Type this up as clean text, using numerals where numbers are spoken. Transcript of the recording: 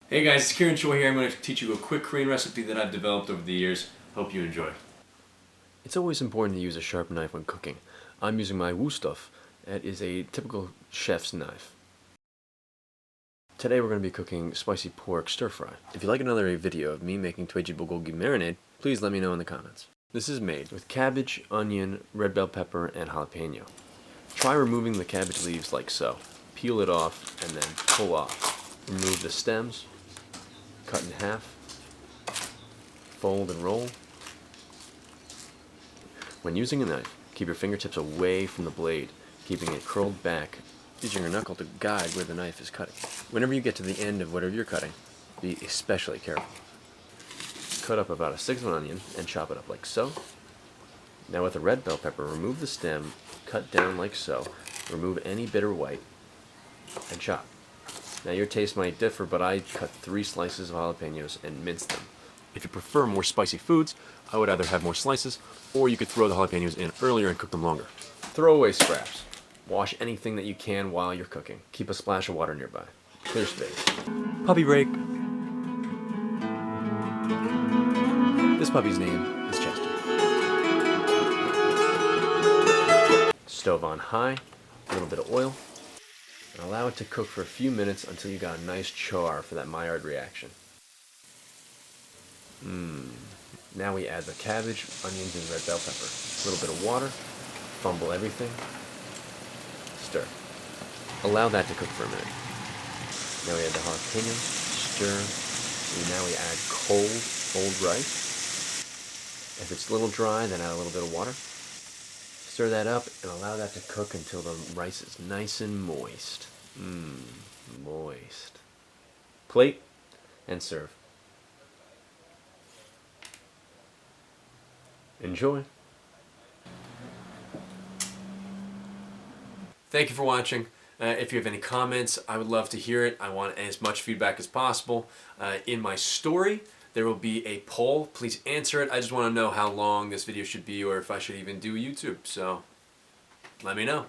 Hey guys, it's Kieran, Choi here. I'm going to teach you a quick Korean recipe that I've developed over the years. Hope you enjoy. It's always important to use a sharp knife when cooking. I'm using my Wusthof. That is a typical chef's knife. Today we're going to be cooking spicy pork stir fry. If you'd like another video of me making tweji bulgogi marinade, please let me know in the comments. This is made with cabbage, onion, red bell pepper, and jalapeno. Try removing the cabbage leaves like so. Peel it off and then pull off. Remove the stems, cut in half, fold and roll. When using a knife, keep your fingertips away from the blade, keeping it curled back, using your knuckle to guide where the knife is cutting. Whenever you get to the end of whatever you're cutting, be especially careful. Cut up about 1/6 of an onion and chop it up like so. Now with a red bell pepper, remove the stem, cut down like so, remove any bitter white, and chop. Now your taste might differ, but I cut 3 slices of jalapenos and minced them. If you prefer more spicy foods, I would either have more slices, or you could throw the jalapenos in earlier and cook them longer. Throw away scraps. Wash anything that you can while you're cooking. Keep a splash of water nearby. Clear space. Puppy break. This puppy's name is Chester. Stove on high, a little bit of oil, and allow it to cook for a few minutes until you got a nice char for that Maillard reaction. Now we add the cabbage, onions, and red bell pepper. A little bit of water, fumble everything, stir. Allow that to cook for a minute. Now we add the jalapeno, stir, and now we add cold rice. If it's a little dry, then add a little bit of water. Stir that up and allow that to cook until the rice is nice and moist. Moist. Plate and serve. Enjoy. Thank you for watching. If you have any comments, I would love to hear it. I want as much feedback as possible. In my story, there will be a poll. Please answer it. I just want to know how long this video should be or if I should even do YouTube. So let me know.